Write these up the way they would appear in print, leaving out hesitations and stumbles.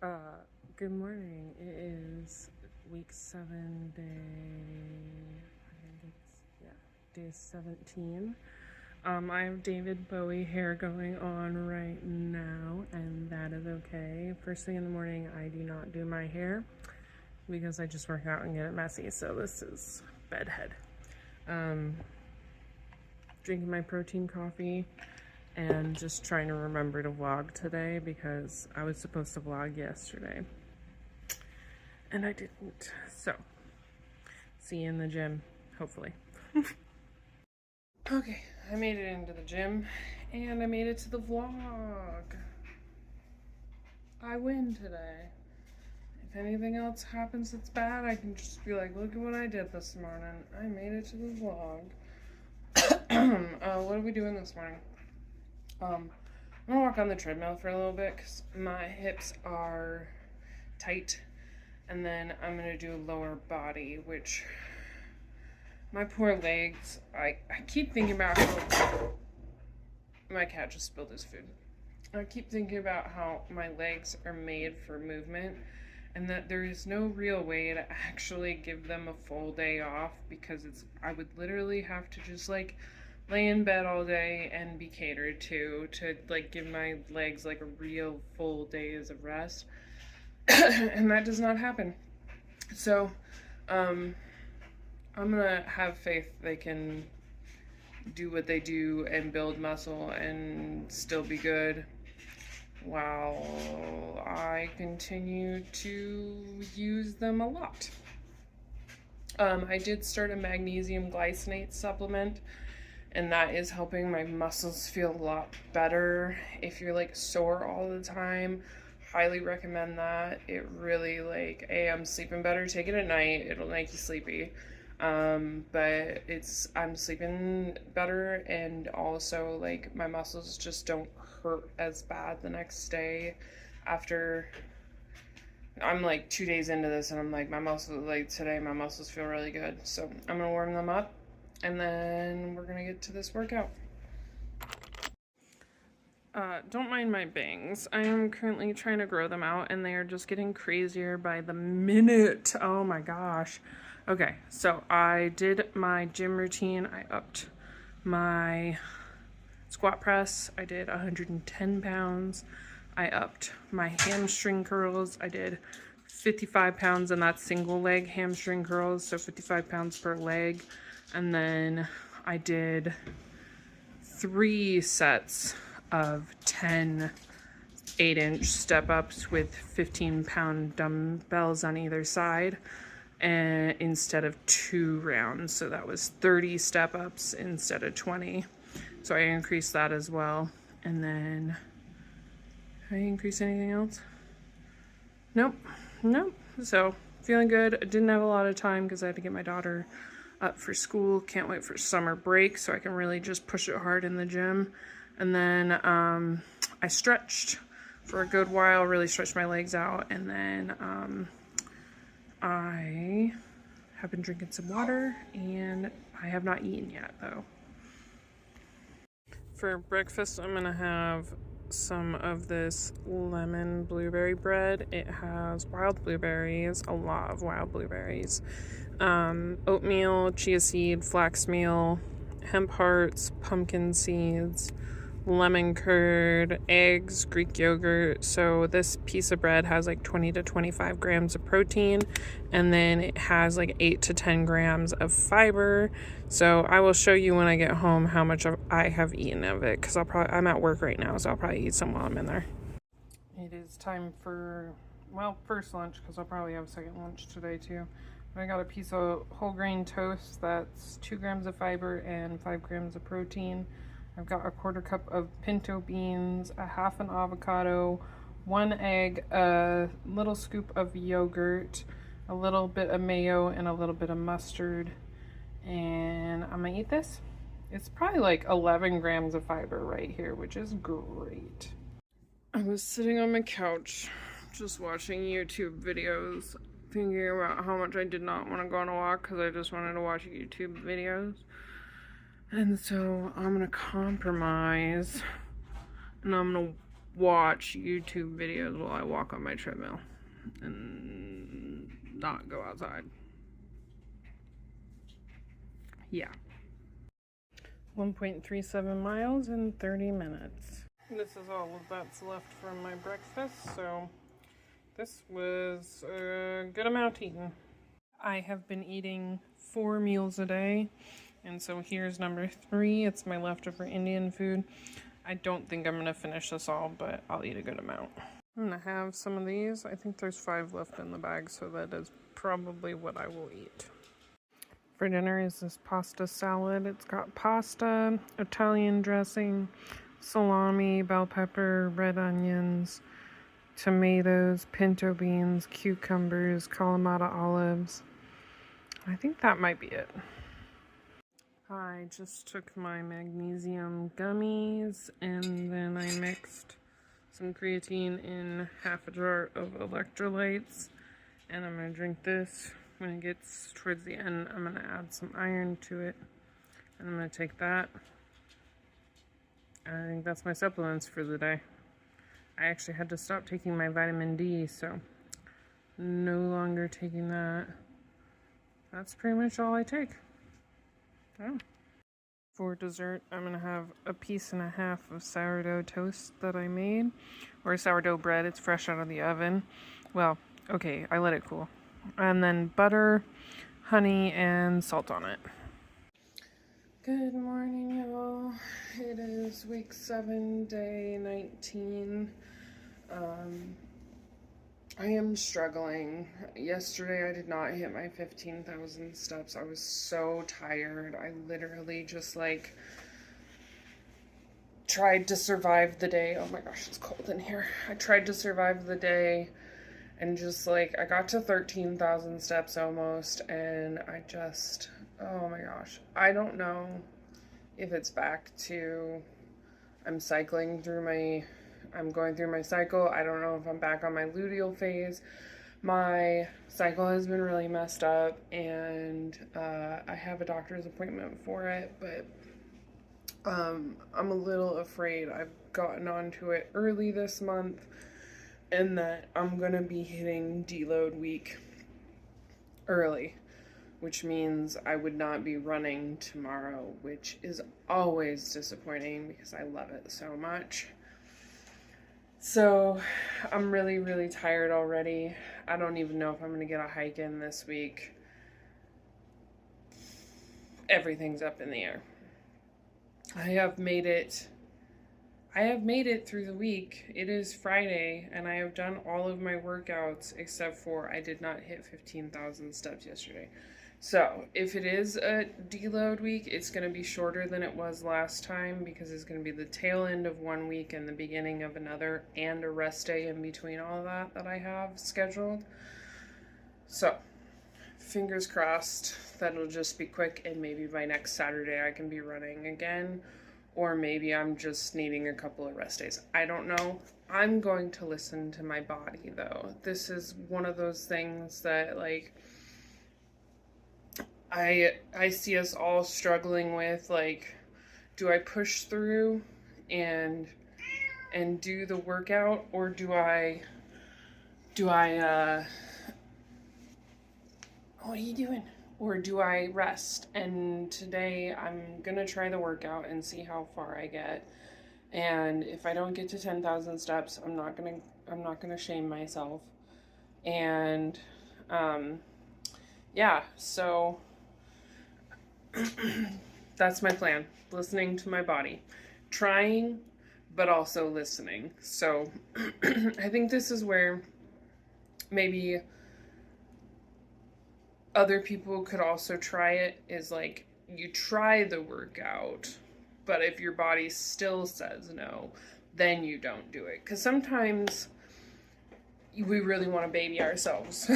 Uh, Good morning. It is week 7, day 17. I have David Bowie hair going on right now, and that is okay. First thing in the morning, I do not do my hair because I just work out and get it messy. So this is bedhead. Drinking my protein coffee and just trying to remember to vlog today because I was supposed to vlog yesterday and I didn't. So, see you in the gym, hopefully. Okay, I made it into the gym and I made it to the vlog. I win today. If anything else happens that's bad, I can just be like, look at what I did this morning. I made it to the vlog. What are we doing this morning? I'm gonna walk on the treadmill for a little bit because my hips are tight, and then I'm gonna do lower body, which my poor legs, I keep thinking about how my cat just spilled his food. I keep thinking about how my legs are made for movement and that there is no real way to actually give them a full day off because I would literally have to just like lay in bed all day and be catered to like give my legs like a real full days of rest. And that does not happen. So I'm gonna have faith they can do what they do and build muscle and still be good while I continue to use them a lot. I did start a magnesium glycinate supplement, and that is helping my muscles feel a lot better. If you're like sore all the time, highly recommend that. It really like, I'm sleeping better. Take it at night. It'll make you sleepy. But I'm sleeping better, and also like my muscles just don't hurt as bad the next day after. I'm like 2 days into this and I'm like, today my muscles feel really good. So I'm gonna warm them up and then we're gonna get to this workout. Don't mind my bangs. I am currently trying to grow them out and they are just getting crazier by the minute. Oh my gosh. Okay, so I did my gym routine. I upped my squat press. I did 110 pounds. I upped my hamstring curls. I did 55 pounds, and that's single leg hamstring curls, so 55 pounds per leg. And then I did 3 sets of 10 8-inch step-ups with 15-pound dumbbells on either side, and instead of 2 rounds. So that was 30 step-ups instead of 20. So I increased that as well. And then, did I increase anything else? Nope. So feeling good. I didn't have a lot of time because I had to get my daughter up for school. Can't wait for summer break so I can really just push it hard in the gym. And then I stretched for a good while, really stretched my legs out. And then I have been drinking some water, and I have not eaten yet though. For breakfast, I'm gonna have some of this lemon blueberry bread. It has wild blueberries, a lot of wild blueberries, oatmeal, chia seed, flax meal, hemp hearts, pumpkin seeds, lemon curd, eggs, Greek yogurt. So this piece of bread has like 20 to 25 grams of protein, and then it has like 8 to 10 grams of fiber. So I will show you when I get home how much I have eaten of it, because I'm at work right now, so I'll probably eat some while I'm in there. It is time for, well, first lunch, because I'll probably have a second lunch today too. I got a piece of whole grain toast that's 2 grams of fiber and 5 grams of protein. I've got a 1/4 cup of pinto beans, a half an avocado, 1 egg, a little scoop of yogurt, a little bit of mayo, and a little bit of mustard. And I'm gonna eat this. It's probably like 11 grams of fiber right here, which is great. I was sitting on my couch just watching YouTube videos, thinking about how much I did not want to go on a walk because I just wanted to watch YouTube videos. And so I'm gonna compromise and I'm gonna watch YouTube videos while I walk on my treadmill and not go outside. Yeah. 1.37 miles in 30 minutes. This is all that's left from my breakfast, so this was a good amount eaten. I have been eating 4 meals a day, and so here's number 3. It's my leftover Indian food. I don't think I'm going to finish this all, but I'll eat a good amount. I'm going to have some of these. I think there's 5 left in the bag, so that is probably what I will eat. For dinner is this pasta salad. It's got pasta, Italian dressing, salami, bell pepper, red onions, tomatoes, pinto beans, cucumbers, Kalamata olives. I think that might be it. I just took my magnesium gummies and then I mixed some creatine in half a jar of electrolytes, and I'm going to drink this. When it gets towards the end, I'm going to add some iron to it, and I'm going to take that. I think that's my supplements for the day. I actually had to stop taking my vitamin D, so no longer taking that. That's pretty much all I take. Oh. For dessert, I'm going to have a piece and a half of sourdough toast that I made, or sourdough bread. It's fresh out of the oven. Well, okay, I let it cool. And then butter, honey, and salt on it. Good morning, y'all. It is week 7, day 19. I am struggling. Yesterday I did not hit my 15,000 steps. I was so tired. I literally just tried to survive the day. Oh my gosh, it's cold in here. I tried to survive the day and just I got to 13,000 steps almost, and oh my gosh. I don't know if it's back to I'm going through my cycle. I don't know if I'm back on my luteal phase. My cycle has been really messed up, and I have a doctor's appointment for it, but I'm a little afraid. I've gotten onto it early this month, and that I'm gonna be hitting deload week early, which means I would not be running tomorrow, which is always disappointing because I love it so much. So I'm really, really tired already. I don't even know if I'm going to get a hike in this week. Everything's up in the air. I have made it through the week. It is Friday, and I have done all of my workouts except for I did not hit 15,000 steps yesterday. So if it is a deload week, it's going to be shorter than it was last time because it's going to be the tail end of one week and the beginning of another, and a rest day in between all that I have scheduled. So fingers crossed that it'll just be quick, and maybe by next Saturday I can be running again, or maybe I'm just needing a couple of rest days. I don't know. I'm going to listen to my body though. This is one of those things that I see us all struggling with, do I push through and do the workout, or do I what are you doing? Or do I rest? And today I'm gonna try the workout and see how far I get. And if I don't get to 10,000 steps, I'm not gonna shame myself. And yeah, so that's my plan. Listening to my body. Trying, but also listening. So I think this is where maybe other people could also try it, is you try the workout, but if your body still says no, then you don't do it. Because sometimes we really want to baby ourselves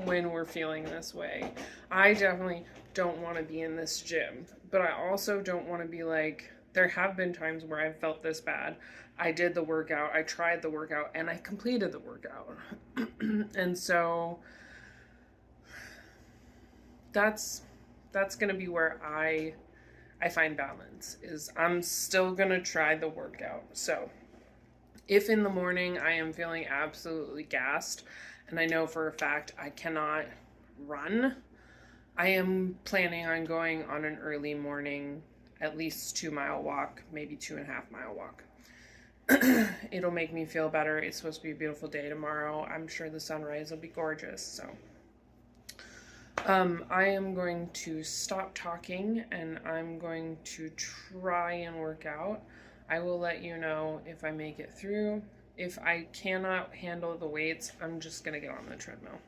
when we're feeling this way. I definitely don't want to be in this gym, but I also don't want to be there have been times where I've felt this bad. I did the workout, I tried the workout, and I completed the workout. And so that's going to be where I find balance, is I'm still going to try the workout. So If in the morning I am feeling absolutely gassed and I know for a fact I cannot run, I am planning on going on an early morning, at least 2 mile walk, maybe 2.5 mile walk. It'll make me feel better. It's supposed to be a beautiful day tomorrow. I'm sure the sunrise will be gorgeous. So I am going to stop talking and I'm going to try and work out. I will let you know if I make it through. If I cannot handle the weights, I'm just going to get on the treadmill.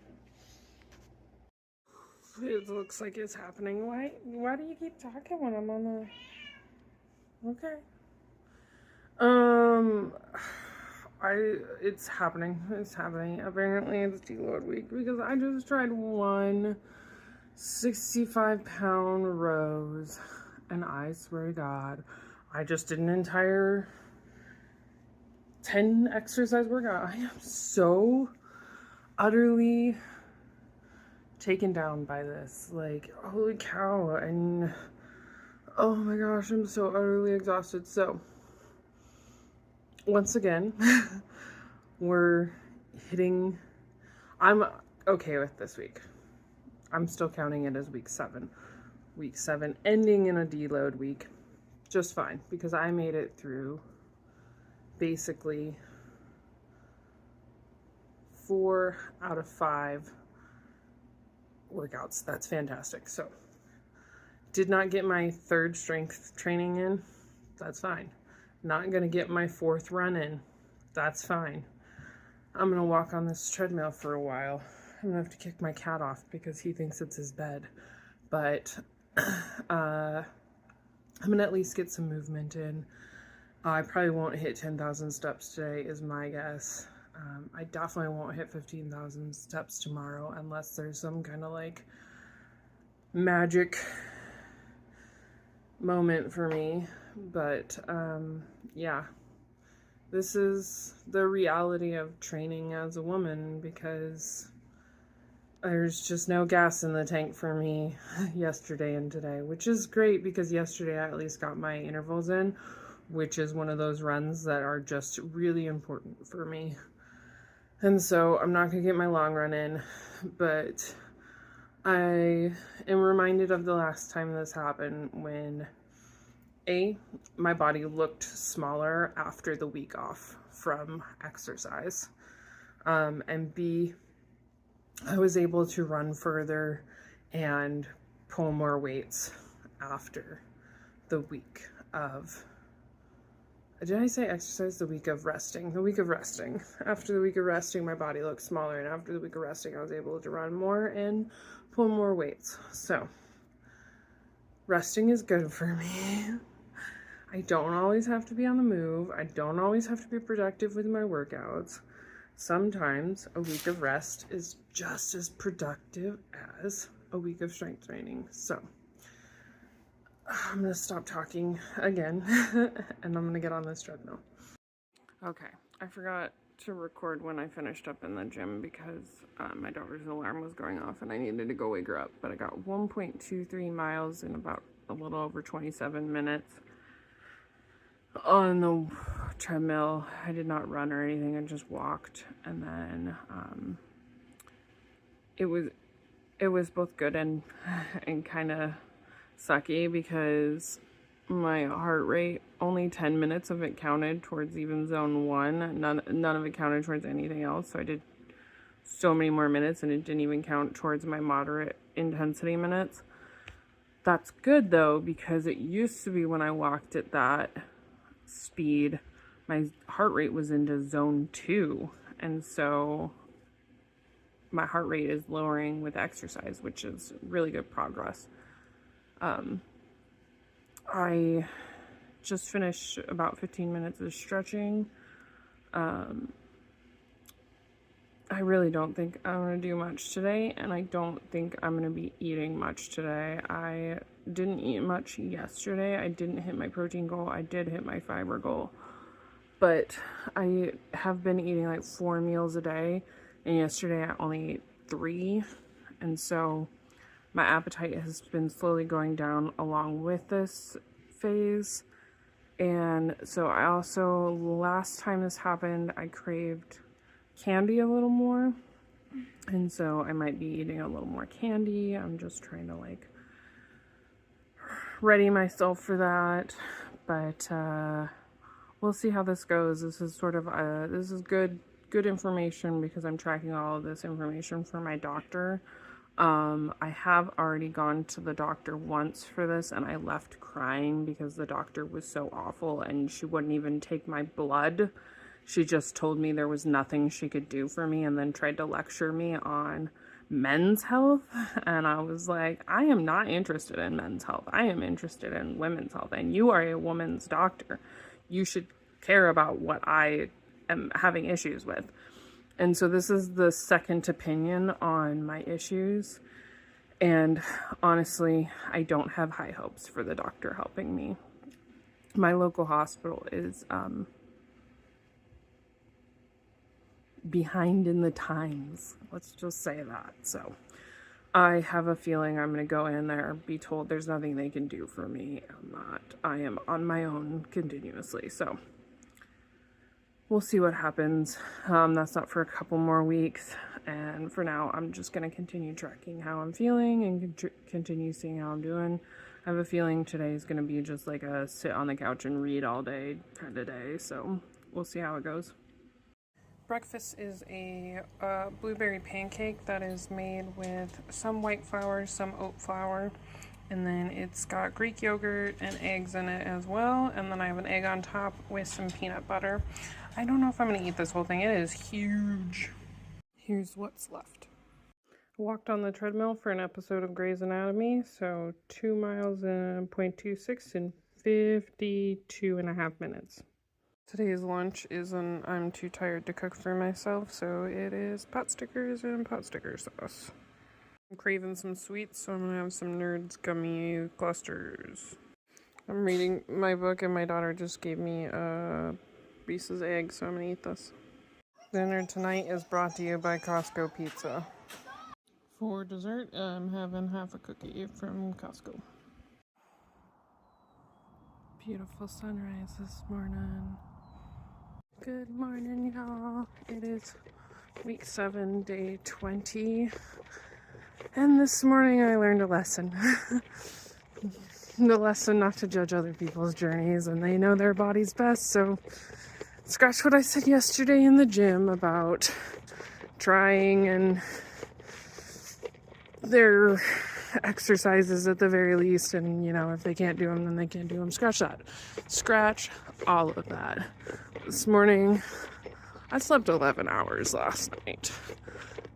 It looks like it's happening. Why do you keep talking when I'm on the... Okay. It's happening. It's happening. Apparently it's deload week because I just tried one 65-pound rows and I swear to God, I just did an entire 10 exercise workout. I am so utterly taken down by this. Like, holy cow. And oh my gosh, I'm so utterly exhausted. So once again, we're hitting, I'm okay with this week. I'm still counting it as week 7. Week 7 ending in a deload week. Just fine, because I made it through basically 4 out of 5 workouts. That's fantastic. So, did not get my 3rd strength training in. That's fine. Not gonna get my 4th run in. That's fine. I'm gonna walk on this treadmill for a while. I'm gonna have to kick my cat off because he thinks it's his bed. But I'm gonna at least get some movement in. I probably won't hit 10,000 steps today is my guess. I definitely won't hit 15,000 steps tomorrow unless there's some kind of like magic moment for me. But yeah, this is the reality of training as a woman because there's just no gas in the tank for me yesterday and today, which is great because yesterday I at least got my intervals in, which is one of those runs that are just really important for me. And so I'm not going to get my long run in, but I am reminded of the last time this happened when my body looked smaller after the week off from exercise, and B, I was able to run further and pull more weights after the week of, did I say exercise? The week of resting. The week of resting. After the week of resting, my body looked smaller, and after the week of resting, I was able to run more and pull more weights. So, resting is good for me. I don't always have to be on the move. I don't always have to be productive with my workouts. Sometimes a week of rest is just as productive as a week of strength training. So I'm going to stop talking again and I'm going to get on this treadmill. Okay, I forgot to record when I finished up in the gym because my daughter's alarm was going off and I needed to go wake her up. But I got 1.23 miles in about a little over 27 minutes. On the treadmill. I did not run or anything. I just walked, and then it was both good and kind of sucky because my heart rate, only 10 minutes of it counted towards even zone 1. None of it counted towards anything else. So I did so many more minutes, and it didn't even count towards my moderate intensity minutes. That's good though, because it used to be when I walked at that speed, my heart rate was into zone 2, and so my heart rate is lowering with exercise, which is really good progress. I just finished about 15 minutes of stretching. I really don't think I'm going to do much today, and I don't think I'm going to be eating much today. I didn't eat much yesterday. I didn't hit my protein goal. I did hit my fiber goal. But I have been eating like 4 meals a day, and yesterday I only ate 3. And so my appetite has been slowly going down along with this phase. And so I also, last time this happened, I craved candy a little more. And so I might be eating a little more candy. I'm just trying to like ready myself for that. But we'll see how this goes. This is sort of this is good information because I'm tracking all of this information for my doctor. I have already gone to the doctor once for this, and I left crying because the doctor was so awful and she wouldn't even take my blood. She just told me there was nothing she could do for me and then tried to lecture me on men's health. And I was like, I am not interested in men's health. I am interested in women's health. And you are a woman's doctor. You should care about what I am having issues with. And so this is the second opinion on my issues. And honestly, I don't have high hopes for the doctor helping me. My local hospital is behind in the times. Let's just say that. So I have a feeling I'm going to go in there, be told there's nothing they can do for me. I am on my own continuously. So we'll see what happens. That's not for a couple more weeks. And for now, I'm just going to continue tracking how I'm feeling and continue seeing how I'm doing. I have a feeling today is going to be just like a sit on the couch and read all day kind of day. So we'll see how it goes. Breakfast is a blueberry pancake that is made with some white flour, some oat flour, and then it's got Greek yogurt and eggs in it as well, and then I have an egg on top with some peanut butter. I don't know if I'm going to eat this whole thing. It is huge. Here's what's left. I walked on the treadmill for an episode of Grey's Anatomy, so 2 miles and 0.26 in 52.5 minutes. Today's lunch is I'm too tired to cook for myself, so it is pot stickers and pot sticker sauce. I'm craving some sweets, so I'm gonna have some Nerds gummy clusters. I'm reading my book, and my daughter just gave me a Reese's egg, so I'm gonna eat this. Dinner tonight is brought to you by Costco Pizza. For dessert, I'm having half a cookie from Costco. Beautiful sunrise this morning. Good morning, y'all. It is week 7, day 20. And this morning I learned a lesson. The lesson not to judge other people's journeys, and they know their bodies best. So scratch what I said yesterday in the gym about trying and their exercises at the very least, and you know, if they can't do them, then they can't do them. Scratch that. Scratch all of that. This morning I slept 11 hours last night,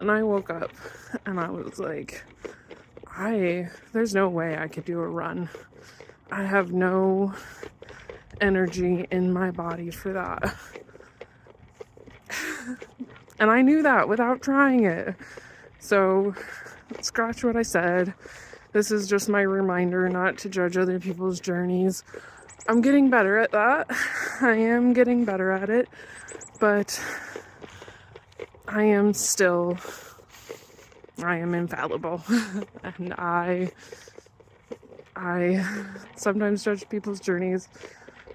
and I woke up and I was like, there's no way I could do a run. I have no energy in my body for that. And I knew that without trying it. So scratch what I said. This is just my reminder not to judge other people's journeys. I'm getting better at that. I am getting better at it, but I am infallible. And I sometimes judge people's journeys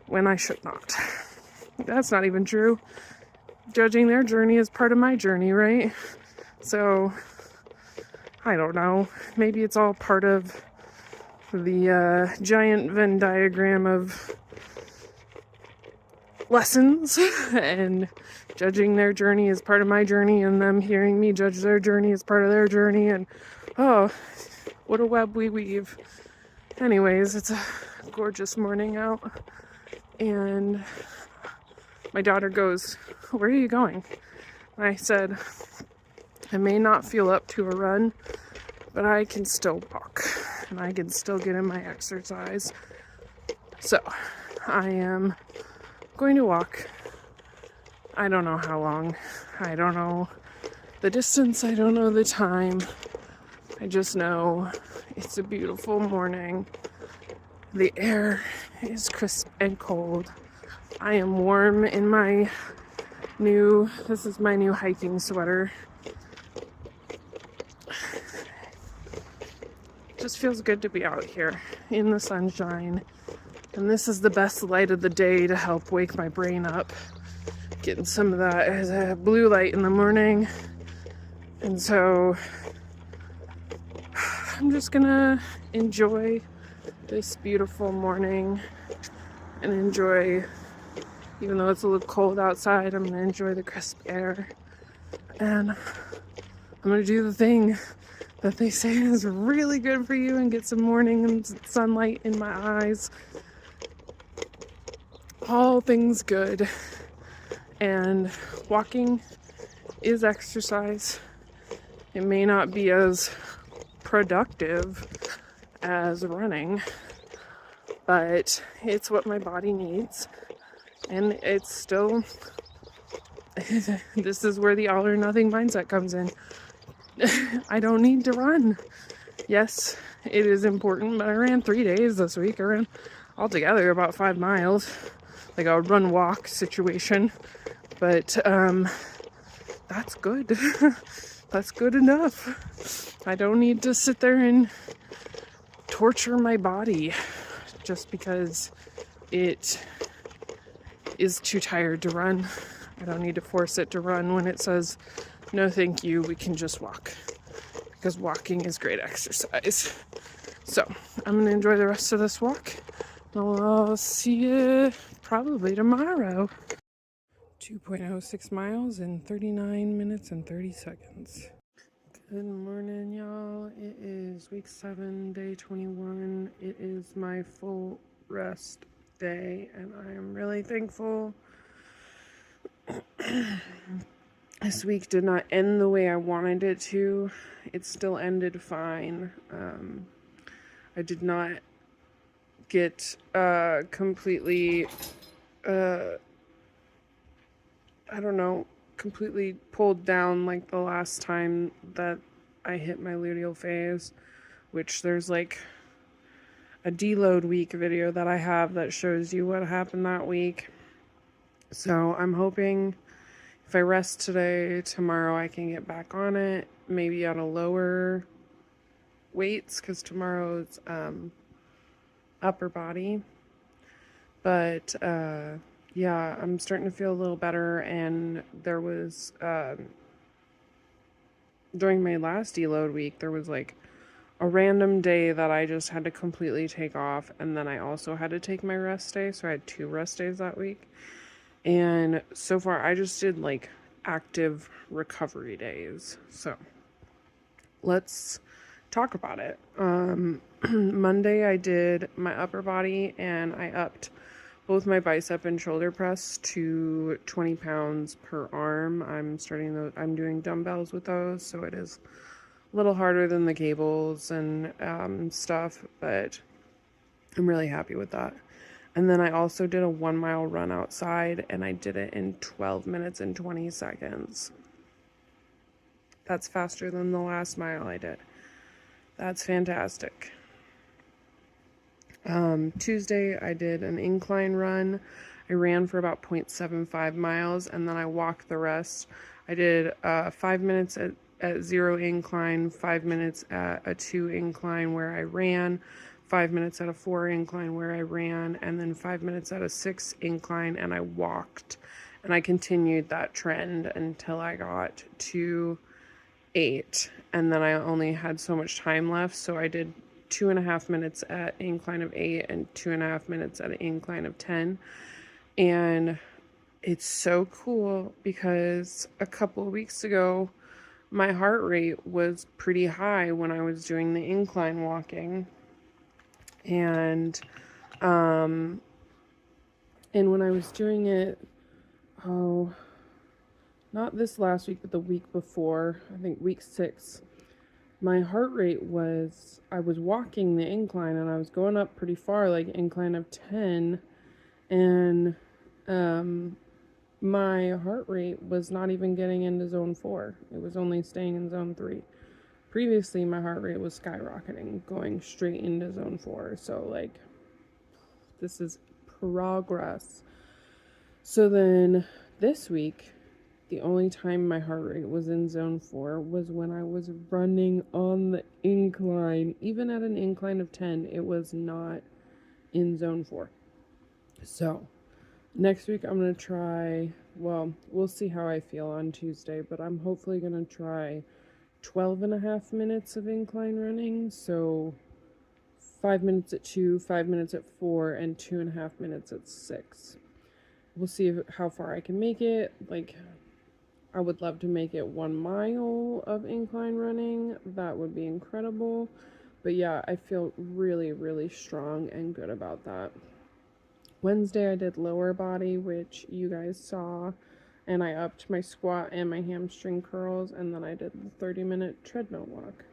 when I should not. That's not even true. Judging their journey is part of my journey, right? So I don't know. Maybe it's all part of the giant Venn diagram of lessons, and judging their journey is part of my journey, and them hearing me judge their journey is part of their journey, and oh, what a web we weave. Anyways, it's a gorgeous morning out, and my daughter goes, "Where are you going?" And I said, I may not feel up to a run, but I can still walk, and I can still get in my exercise. So I am going to walk. I don't know how long. I don't know the distance. I don't know the time. I just know it's a beautiful morning. The air is crisp and cold. I am warm in my this is my new hiking sweater. Just feels good to be out here in the sunshine, And this is the best light of the day to help wake my brain up. Getting some of that blue light in the morning. And so I'm just gonna enjoy this beautiful morning and enjoy, even though it's a little cold outside, I'm gonna enjoy the crisp air. And I'm gonna do the thing that they say is really good for you and get some morning sunlight in my eyes. All things good. And walking is exercise. It may not be as productive as running, but it's what my body needs. And it's still, this is where the all or nothing mindset comes in. I don't need to run. Yes, it is important, but I ran 3 days this week. I ran altogether about 5 miles, like a run walk situation. But that's good. That's good enough. I don't need to sit there and torture my body just because it is too tired to run. I don't need to force it to run when it says, no thank you, we can just walk. Because walking is great exercise. So, I'm going to enjoy the rest of this walk. I'll see you probably tomorrow. 2.06 miles in 39 minutes and 30 seconds. Good morning, y'all. It is week 7, day 21. It is my full rest day, and I am really thankful. This week did not end the way I wanted it to. It still ended fine. I did not get completely completely pulled down like the last time that I hit my luteal phase, which there's like a deload week video that I have that shows you what happened that week. So I'm hoping if I rest today, tomorrow I can get back on it, maybe at a lower weights, because tomorrow's upper body. But yeah, I'm starting to feel a little better, and there was, during my last deload week, there was like a random day that I just had to completely take off, and then I also had to take my rest day, so I had 2 rest days that week. And so far, I just did like active recovery days. So let's talk about it. Monday, I did my upper body, and I upped both my bicep and shoulder press to 20 pounds per arm. I'm doing dumbbells with those, so it is a little harder than the cables and stuff, but I'm really happy with that. And then I also did a 1 mile run outside, and I did it in 12 minutes and 20 seconds. That's faster than the last mile I did. That's fantastic. Tuesday, I did an incline run. I ran for about 0.75 miles, and then I walked the rest. I did 5 minutes at 0 incline, 5 minutes at a 2 incline where I ran, 5 minutes at a 4 incline where I ran, and then 5 minutes at a 6 incline, and I walked. And I continued that trend until I got to 8, and then I only had so much time left, so I did 2.5 minutes at incline of 8 and 2.5 minutes at an incline of 10. And it's so cool because a couple of weeks ago, my heart rate was pretty high when I was doing the incline walking. And when I was doing it, not this last week, but the week before, I think week 6, my heart rate was, I was walking the incline and I was going up pretty far, like incline of 10, and my heart rate was not even getting into zone 4. It was only staying in zone 3. Previously, my heart rate was skyrocketing, going straight into zone 4. So, like, this is progress. So then this week, the only time my heart rate was in zone 4 was when I was running on the incline. Even at an incline of 10, it was not in zone 4. So next week I'm going to try, well, we'll see how I feel on Tuesday, but I'm hopefully going to try 12 and a half minutes of incline running. So 5 minutes at 2, 5 minutes at 4, and 2.5 minutes at 6. We'll see how far I can make it. Like, I would love to make it 1 mile of incline running. That would be incredible. But yeah, I feel really, really strong and good about that. Wednesday I did lower body, which you guys saw, and I upped my squat and my hamstring curls, and then I did the 30-minute treadmill walk.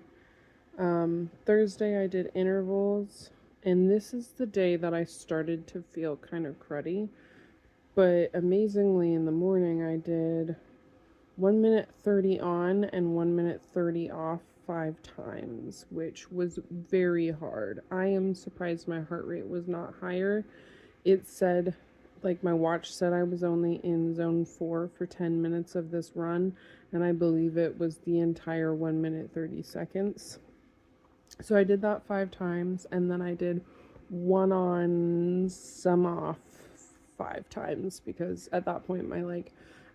Thursday I did intervals, and this is the day that I started to feel kind of cruddy, but amazingly in the morning I did 1 minute 30 on and 1 minute 30 off 5 times, which was very hard. I am surprised my heart rate was not higher. It said, like my watch said, I was only in zone 4 for 10 minutes of this run, and I believe it was the entire 1 minute 30 seconds. So I did that 5 times, and then I did 1 on, some off 5 times, because at that point I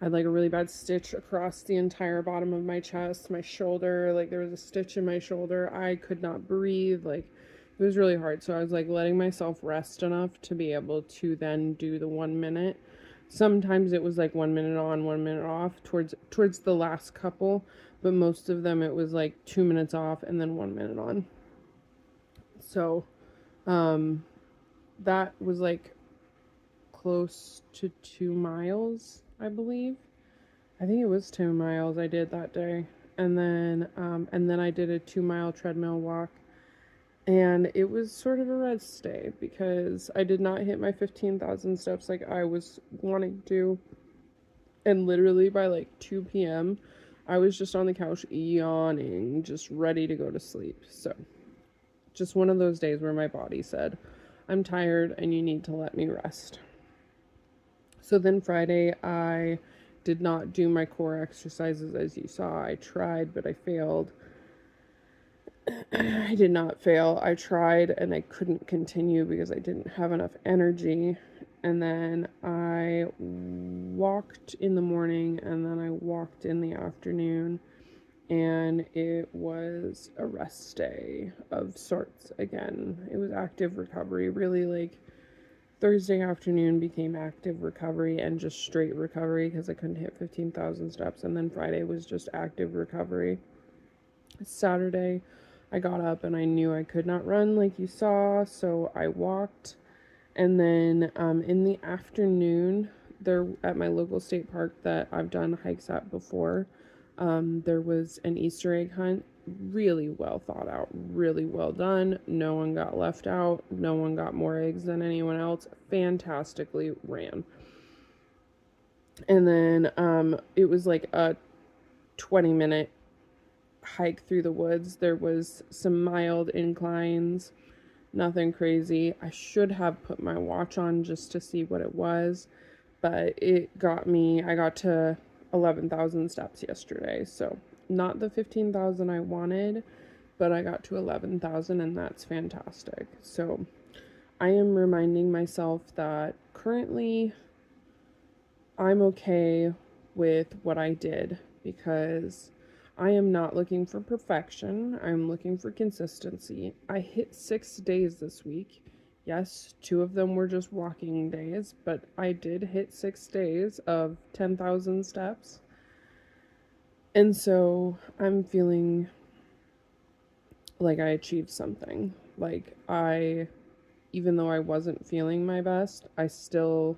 had like a really bad stitch across the entire bottom of my chest, my shoulder, like there was a stitch in my shoulder. I could not breathe, like it was really hard. So I was like letting myself rest enough to be able to then do the 1 minute. Sometimes it was like 1 minute on, 1 minute off towards the last couple, but most of them it was like 2 minutes off and then 1 minute on. So that was like close to 2 miles, I believe. I think it was 2 miles I did that day. And then I did a 2-mile treadmill walk. And it was sort of a rest day because I did not hit my 15,000 steps like I was wanting to. And literally by like 2 p.m., I was just on the couch yawning, just ready to go to sleep. So just one of those days where my body said, I'm tired and you need to let me rest. So then Friday, I did not do my core exercises as you saw. I tried, but I failed. I did not fail. I tried and I couldn't continue because I didn't have enough energy. And then I walked in the morning and then I walked in the afternoon. And it was a rest day of sorts again. It was active recovery, really. Like Thursday afternoon became active recovery and just straight recovery because I couldn't hit 15,000 steps. And then Friday was just active recovery. Saturday, I got up and I knew I could not run like you saw, so I walked. And then in the afternoon, there at my local state park that I've done hikes at before, there was an Easter egg hunt. Really well thought out, really well done. No one got left out. No one got more eggs than anyone else. Fantastically ran. And then it was like a 20-minute hike through the woods. There was some mild inclines, nothing crazy. I should have put my watch on just to see what it was, but I got to 11,000 steps yesterday. So not the 15,000 I wanted, but I got to 11,000 and that's fantastic. So I am reminding myself that currently I'm okay with what I did because I am not looking for perfection. I'm looking for consistency. I hit 6 days this week. Yes, 2 of them were just walking days, but I did hit 6 days of 10,000 steps. And so I'm feeling like I achieved something. Like even though I wasn't feeling my best, I still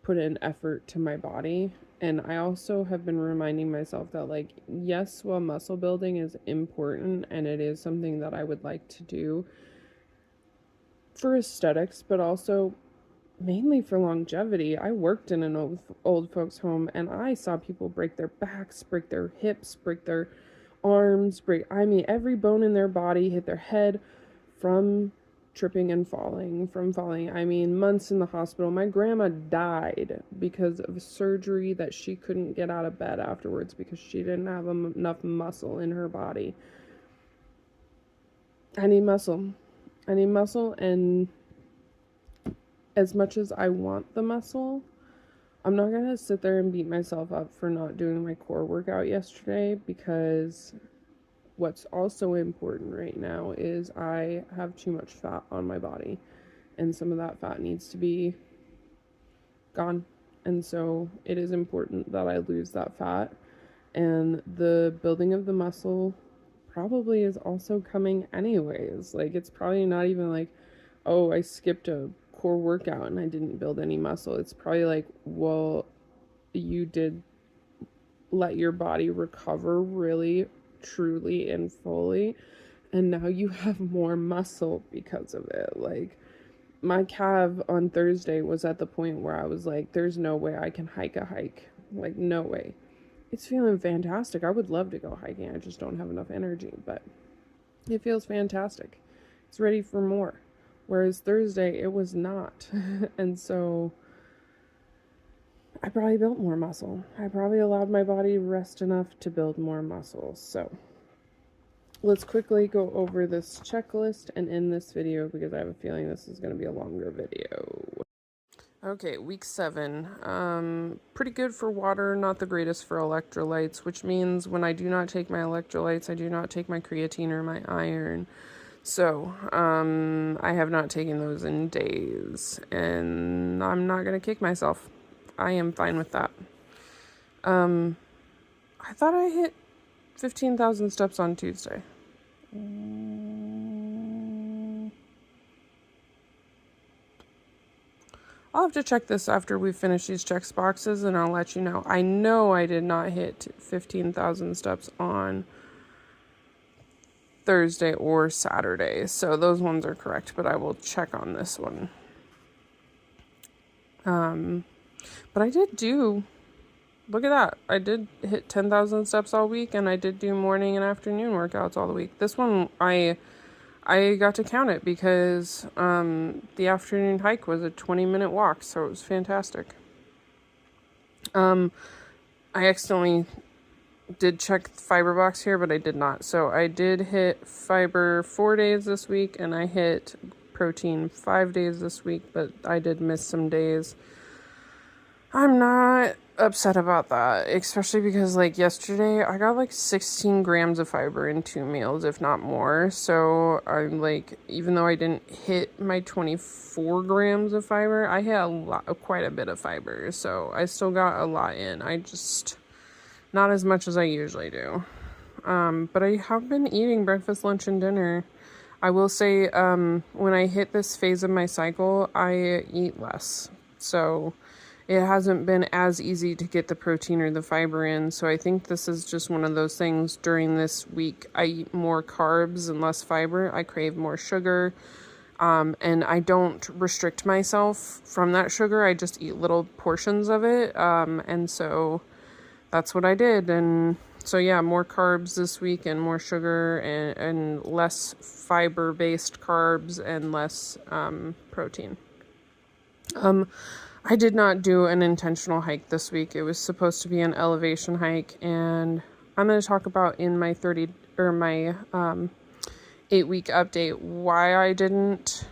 put in effort to my body. And I also have been reminding myself that, like, yes, while muscle building is important and it is something that I would like to do for aesthetics, but also mainly for longevity. I worked in an old folks home and I saw people break their backs, break their hips, break their arms, every bone in their body, hit their head from tripping and falling, months in the hospital. My grandma died because of surgery that she couldn't get out of bed afterwards because she didn't have enough muscle in her body. I need muscle, and as much as I want the muscle, I'm not going to sit there and beat myself up for not doing my core workout yesterday, because what's also important right now is I have too much fat on my body, and some of that fat needs to be gone. And so it is important that I lose that fat, and the building of the muscle probably is also coming anyways. Like, it's probably not even like, oh, I skipped a core workout and I didn't build any muscle. It's probably like, well, you did let your body recover really, truly, and fully, and now you have more muscle because of it. Like, my calf on Thursday was at the point where I was like, there's no way I can hike a hike. Like, no way. It's feeling fantastic. I would love to go hiking. I just don't have enough energy, but it feels fantastic. It's ready for more. Whereas Thursday, it was not. And so I probably built more muscle. I probably allowed my body to rest enough to build more muscle. So let's quickly go over this checklist and end this video, because I have a feeling this is going to be a longer video. Okay, week 7. Pretty good for water, not the greatest for electrolytes, which means when I do not take my electrolytes, I do not take my creatine or my iron. So, I have not taken those in days, and I'm not going to kick myself. I am fine with that. I thought I hit 15,000 steps on Tuesday. I'll have to check this after we finish these checks boxes, and I'll let you know. I know I did not hit 15,000 steps on Thursday or Saturday, so those ones are correct, but I will check on this one. But I did do, look at that, I did hit 10,000 steps all week, and I did do morning and afternoon workouts all the week. This one, I got to count it because the afternoon hike was a 20-minute walk, so it was fantastic. I accidentally did check the fiber box here, but I did not. So I did hit fiber 4 days this week, and I hit protein 5 days this week, but I did miss some days. I'm not upset about that, especially because, like, yesterday I got like 16 grams of fiber in 2 meals, if not more. So I'm like, even though I didn't hit my 24 grams of fiber, I hit quite a bit of fiber, so I still got a lot in. I just, not as much as I usually do. But I have been eating breakfast, lunch, and dinner. I will say, when I hit this phase of my cycle, I eat less, so it hasn't been as easy to get the protein or the fiber in. So I think this is just one of those things. During this week, I eat more carbs and less fiber. I crave more sugar. And I don't restrict myself from that sugar. I just eat little portions of it. And so that's what I did. And so, yeah, more carbs this week and more sugar, and less fiber-based carbs and less protein. I did not do an intentional hike this week. It was supposed to be an elevation hike, and I'm going to talk about in my 8-week update why I didn't,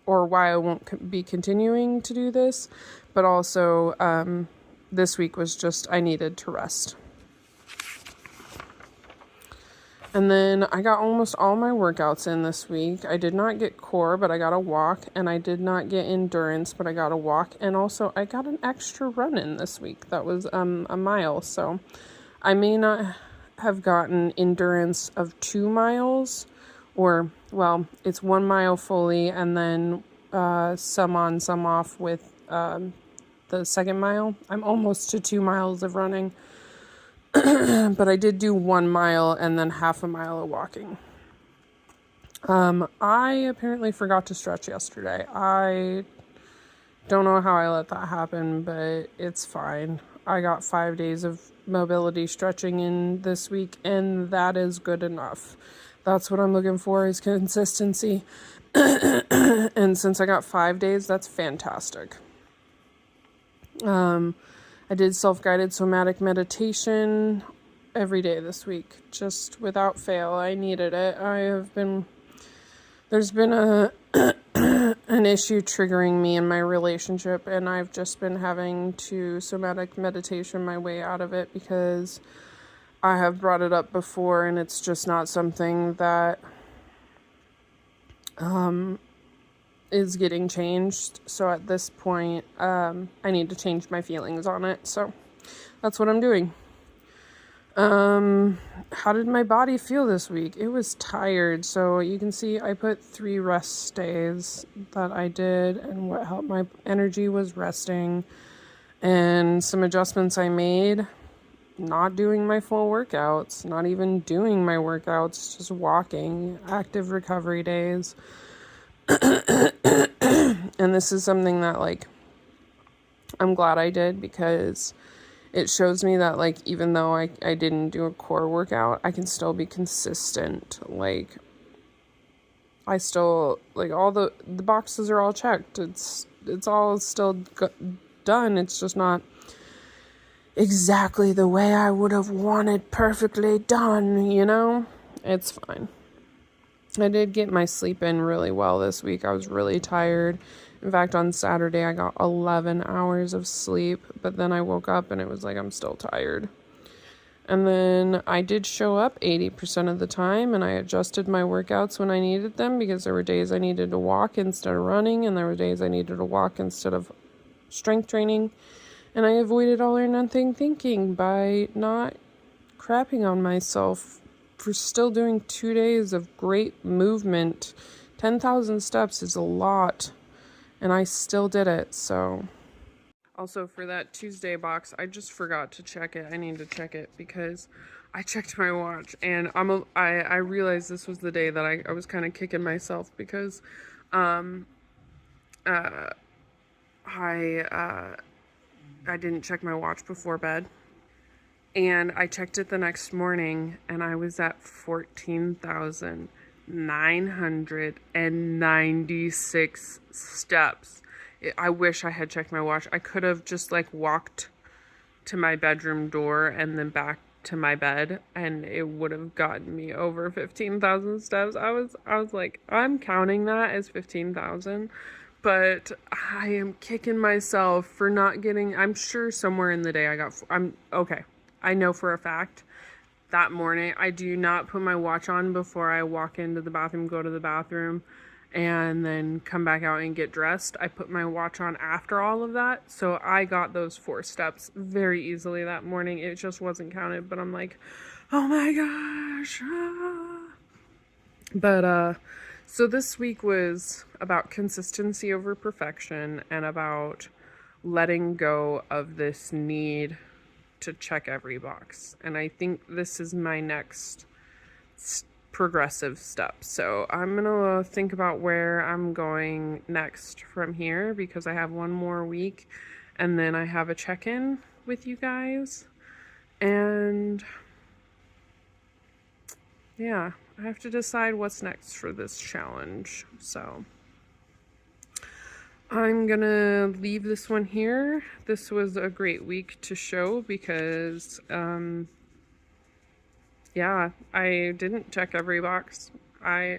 or why I won't be continuing to do this, but also this week was just, I needed to rest. And then I got almost all my workouts in this week. I did not get core, but I got a walk, and I did not get endurance, but I got a walk, and also I got an extra run in this week. That was a mile, so I may not have gotten endurance of 2 miles, or, well, it's 1 mile fully, and then some on, some off with the second mile. I'm almost to 2 miles of running. But I did do 1 mile and then half a mile of walking. I apparently forgot to stretch yesterday. I don't know how I let that happen, but it's fine. I got 5 days of mobility stretching in this week, and that is good enough. That's what I'm looking for, is consistency. And since I got 5 days, that's fantastic. I did self-guided somatic meditation every day this week, just without fail. I needed it. There's been a an issue triggering me in my relationship, and I've just been having to somatic meditation my way out of it because I have brought it up before and it's just not something that is getting changed. So at this point, I need to change my feelings on it. So that's what I'm doing. How did my body feel this week? It was tired. So you can see I put 3 rest days that I did, and what helped my energy was resting and some adjustments I made. Not doing my full workouts, not even doing my workouts, just walking, active recovery days. And this is something that, like, I'm glad I did, because it shows me that, like, even though I didn't do a core workout, I can still be consistent. Like, I still, like, all the boxes are all checked. It's all still done. It's just not exactly the way I would have wanted perfectly done, you know? It's fine. I did get my sleep in really well this week. I was really tired. In fact, on Saturday, I got 11 hours of sleep, but then I woke up and it was like, I'm still tired. And then I did show up 80% of the time, and I adjusted my workouts when I needed them, because there were days I needed to walk instead of running, and there were days I needed to walk instead of strength training. And I avoided all or nothing thinking by not crapping on myself for still doing 2 days of great movement. 10,000 steps is a lot, and I still did it. So also, for that Tuesday box, I just forgot to check it. I need to check it because I checked my watch, and I realized this was the day that I was kind of kicking myself because I didn't check my watch before bed. And I checked it the next morning, and I was at 14,996 steps. I wish I had checked my watch. I could have just, like, walked to my bedroom door and then back to my bed, and it would have gotten me over 15,000 steps. I was like, I'm counting that as 15,000. But I am kicking myself for not getting, I'm sure somewhere in the day okay. I know for a fact that morning I do not put my watch on before I walk into the bathroom, go to the bathroom, and then come back out and get dressed. I put my watch on after all of that. So I got those 4 steps very easily that morning. It just wasn't counted, but I'm like, oh my gosh. But, so this week was about consistency over perfection, and about letting go of this need to check every box. And I think this is my next progressive step. So I'm gonna think about where I'm going next from here, because I have 1 more week and then I have a check-in with you guys. And yeah, I have to decide what's next for this challenge. So I'm gonna leave this one here. This was a great week to show because, yeah, I didn't check every box. I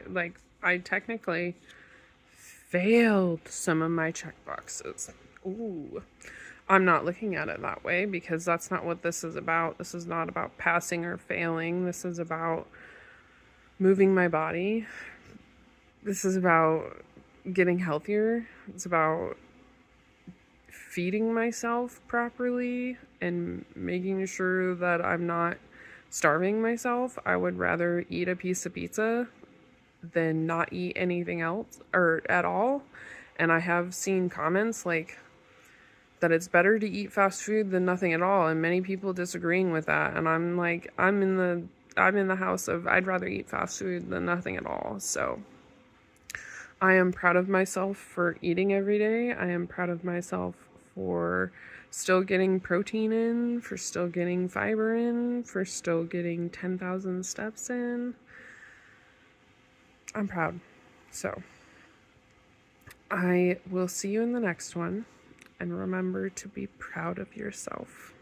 technically failed some of my check boxes. Ooh, I'm not looking at it that way, because that's not what this is about. This is not about passing or failing. This is about moving my body. This is about getting healthier. It's about feeding myself properly and making sure that I'm not starving myself. I would rather eat a piece of pizza than not eat anything else or at all. And I have seen comments like that it's better to eat fast food than nothing at all, and many people disagreeing with that. And I'm like, I'm in the house of I'd rather eat fast food than nothing at all. So I am proud of myself for eating every day. I am proud of myself for still getting protein in, for still getting fiber in, for still getting 10,000 steps in. I'm proud. So I will see you in the next one, and remember to be proud of yourself.